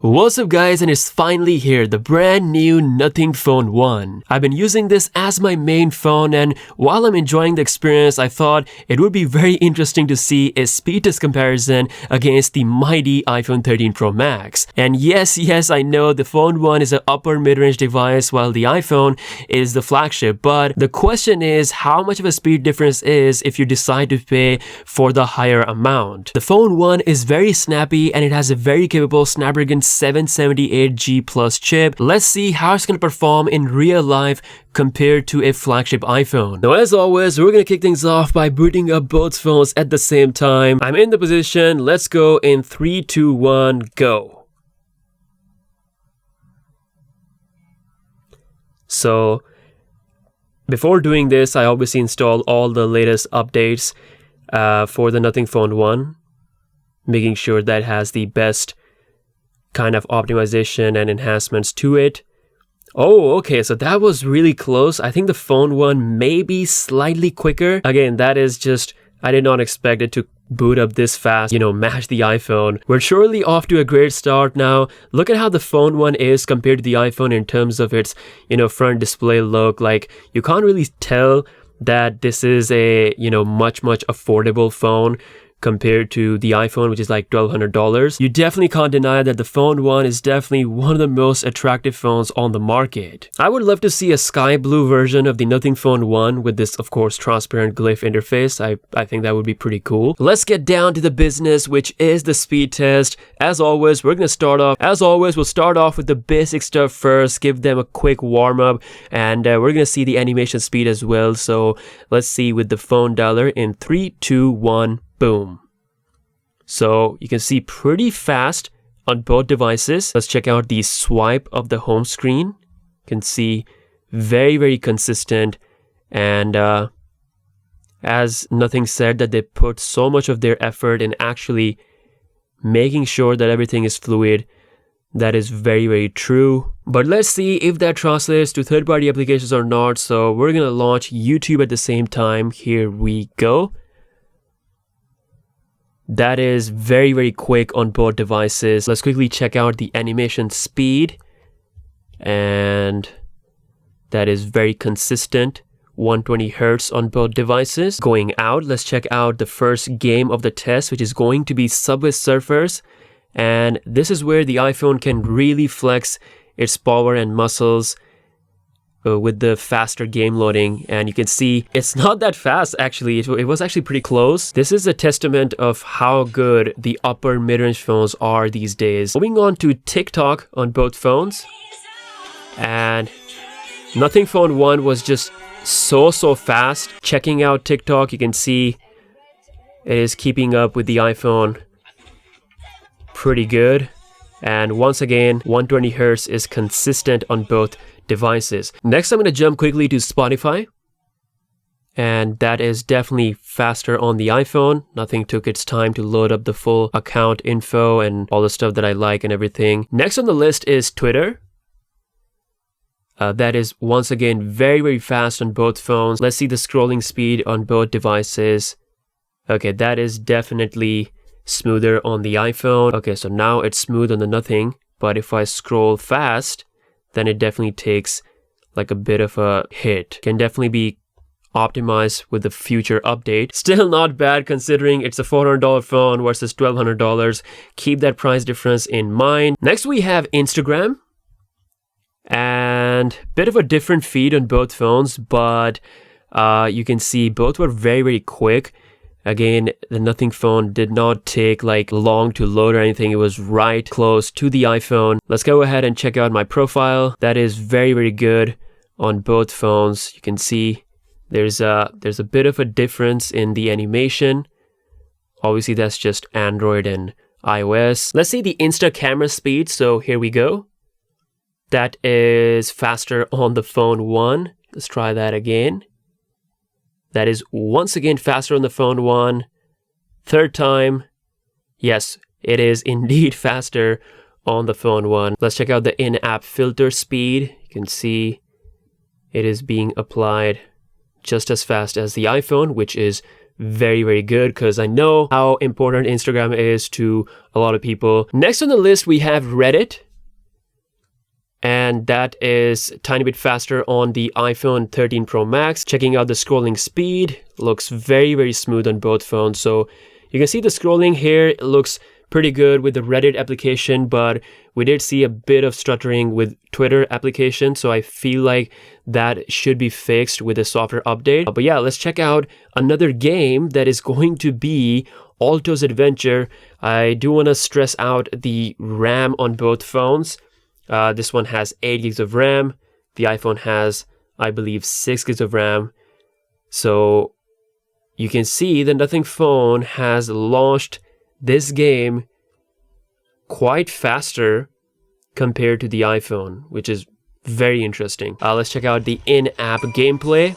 What's up guys, and it's finally here, the brand new Nothing Phone 1. I've been using this as my main phone, and while I'm enjoying the experience, I thought it would be very interesting to see a speed test comparison against the mighty iPhone 13 Pro Max. And yes, I know the Phone 1 is an upper mid-range device while the iPhone is the flagship, but the question is how much of a speed difference is if you decide to pay for the higher amount. The Phone 1 is very snappy and it has a very capable Snapdragon 778G Plus chip. Let's see how it's going to perform in real life compared to a flagship iPhone. Now as always, we're going to kick things off by booting up both phones at the same time. I'm in the position. Let's go in 3, 2, 1, go. So before doing this, I obviously installed all the latest updates for the Nothing Phone 1, making sure that it has the best kind of optimization and enhancements to it. Oh, okay, so that was really close. I think the Phone 1 may be slightly quicker. Again, that is just, I did not expect it to boot up this fast, match the iPhone. We're surely off to a great start now. Look at how the Phone 1 is compared to the iPhone in terms of its, front display look. Like, you can't really tell that this is a, much affordable phone compared to the iPhone, which is like $1,200. You definitely can't deny that the Phone 1 is definitely one of the most attractive phones on the market. I would love to see a sky blue version of the Nothing Phone 1 with this, of course, transparent glyph interface. I think that would be pretty cool. Let's get down to the business, which is the speed test. As always, we'll start off with the basic stuff first, give them a quick warm-up, and we're gonna see the animation speed as well. So let's see with the phone dialer in 3, 2, 1, boom. So you can see pretty fast on both devices. Let's check out the swipe of the home screen. You can see very consistent, and as Nothing said that they put so much of their effort in actually making sure that everything is fluid. That is very true. But let's see if that translates to third-party applications or not. So we're gonna launch YouTube at the same time. Here we go. That is very quick on both devices. Let's quickly check out the animation speed, and that is very consistent, 120 Hertz on both devices. Going out, let's check out the first game of the test, which is going to be Subway Surfers, and this is where the iPhone can really flex its power and muscles with the faster game loading. And you can see it's not that fast actually. It was actually pretty close. This is a testament of how good the upper mid-range phones are these days. Moving on to TikTok on both phones, and Nothing Phone 1 was just so fast. Checking out TikTok, you can see it is keeping up with the iPhone pretty good, and once again 120 Hertz is consistent on both devices. Next, I'm going to jump quickly to Spotify, and that is definitely faster on the iPhone. Nothing took its time to load up the full account info and all the stuff that I like and everything. Next on the list is Twitter. That is once again very fast on both phones. Let's see the scrolling speed on both devices. Okay, that is definitely smoother on the iPhone. Okay, so now it's smooth on the Nothing, but if I scroll fast, then it definitely takes like a bit of a hit. Can definitely be optimized with the future update. Still not bad considering it's a $400 phone versus $1,200. Keep that price difference in mind. Next we have Instagram, and bit of a different feed on both phones, but you can see both were very quick. Again, the Nothing Phone did not take like long to load or anything. It was right close to the iPhone. Let's go ahead and check out my profile. That is very good on both phones. You can see there's a bit of a difference in the animation. Obviously, that's just Android and iOS. Let's see the Insta camera speed. So here we go. That is faster on the Phone 1. Let's try that again. That is once again faster on the Phone 1. Third time. Yes, it is indeed faster on the Phone 1. Let's check out the in-app filter speed. You can see it is being applied just as fast as the iPhone, which is very, very good because I know how important Instagram is to a lot of people. Next on the list, we have Reddit. And that is a tiny bit faster on the iPhone 13 Pro Max. Checking out the scrolling speed, looks very, very smooth on both phones. So you can see the scrolling here, it looks pretty good with the Reddit application, but we did see a bit of stuttering with Twitter application. So I feel like that should be fixed with a software update. But yeah, let's check out another game that is going to be Alto's Adventure. I do want to stress out the RAM on both phones. This one has 8 gigs of RAM. The iPhone has, I believe, 6 gigs of RAM. So you can see the Nothing phone has launched this game quite faster compared to the iPhone, which is very interesting. Let's check out the in-app gameplay.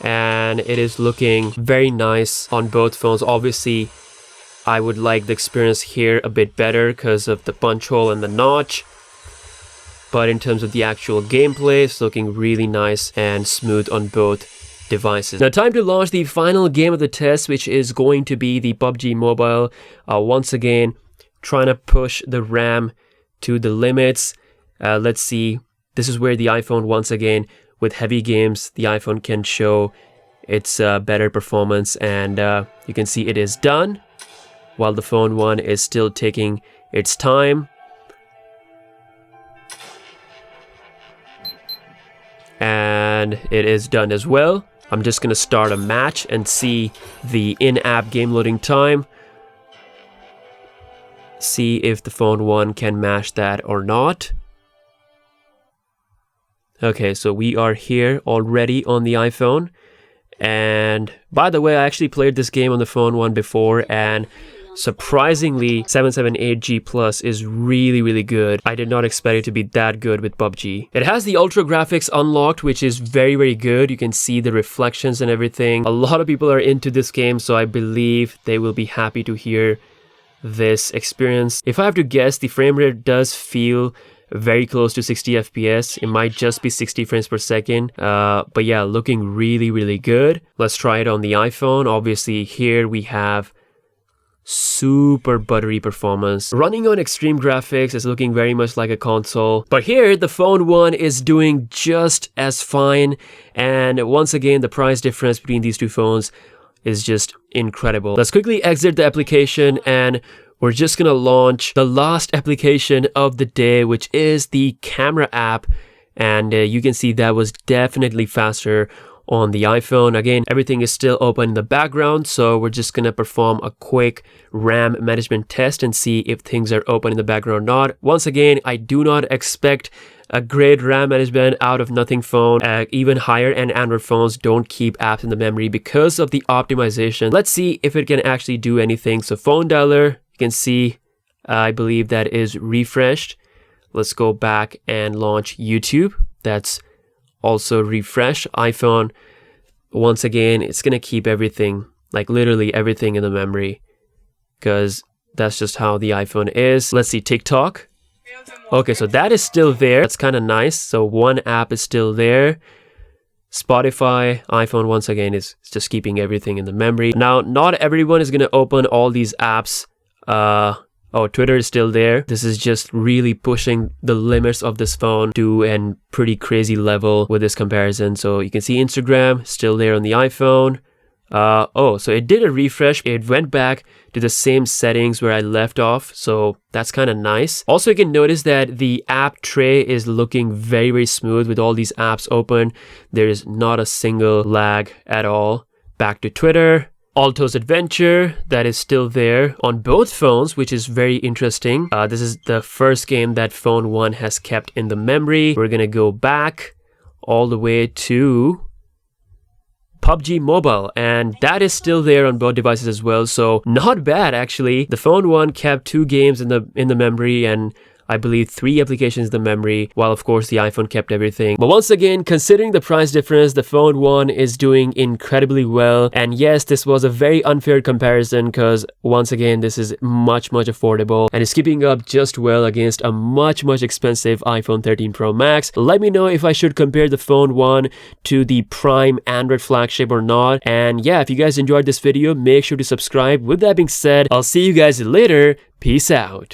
And it is looking very nice on both phones. Obviously, I would like the experience here a bit better because of the punch hole and the notch. But in terms of the actual gameplay, it's looking really nice and smooth on both devices. Now, time to launch the final game of the test, which is going to be the PUBG Mobile. Once again, trying to push the RAM to the limits. Let's see. This is where the iPhone, once again, with heavy games, the iPhone can show its better performance. And you can see it is done, while the phone 1 is still taking its time. And it is done as well. I'm just going to start a match and see the in-app game loading time. See if the phone 1 can match that or not. Okay, so we are here already on the iPhone. And by the way, I actually played this game on the phone 1 before, and surprisingly, 778G Plus is really, really good. I did not expect it to be that good with PUBG. It has the ultra graphics unlocked, which is very, very good. You can see the reflections and everything. A lot of people are into this game, so I believe they will be happy to hear this experience. If I have to guess, the frame rate does feel very close to 60 FPS. It might just be 60 frames per second. But yeah, looking really, really good. Let's try it on the iPhone. Obviously, here we have super buttery performance. Running on extreme graphics is looking very much like a console. But here, the phone 1 is doing just as fine. And once again, the price difference between these two phones is just incredible. Let's quickly exit the application and we're just gonna launch the last application of the day, which is the camera app. And you can see that was definitely faster on the iPhone. Again, everything is still open in the background, so we're just gonna perform a quick RAM management test and see if things are open in the background or not. Once again, I do not expect a great RAM management out of Nothing phone. Even higher end Android phones don't keep apps in the memory because of the optimization. Let's see if it can actually do anything. So phone dialer, you can see, I believe that is refreshed. Let's go back and launch YouTube. That's also refresh. iPhone, once again, it's gonna keep everything, like literally everything in the memory, because that's just how the iPhone is. Let's see, TikTok. Okay, so that is still there. That's kind of nice. So one app is still there. Spotify, iPhone, once again, is just keeping everything in the memory. Now, not everyone is gonna open all these apps. Oh, Twitter is still there. This is just really pushing the limits of this phone to a pretty crazy level with this comparison. So you can see Instagram still there on the iPhone. Oh, so it did a refresh. It went back to the same settings where I left off. So that's kind of nice. Also, you can notice that the app tray is looking very, very smooth with all these apps open. There is not a single lag at all. Back to Twitter. Alto's Adventure, that is still there on both phones, which is very interesting. This is the first game that phone 1 has kept in the memory. We're gonna go back all the way to PUBG Mobile, and that is still there on both devices as well. So not bad actually. The phone 1 kept 2 games in the memory, and I believe 3 applications in the memory, while of course the iPhone kept everything. But once again, considering the price difference, the phone 1 is doing incredibly well. And yes, this was a very unfair comparison because once again, this is much affordable and is keeping up just well against a much expensive iPhone 13 Pro Max. Let me know if I should compare the phone 1 to the prime Android flagship or not. And yeah, if you guys enjoyed this video, make sure to subscribe. With that being said, I'll see you guys later. Peace out.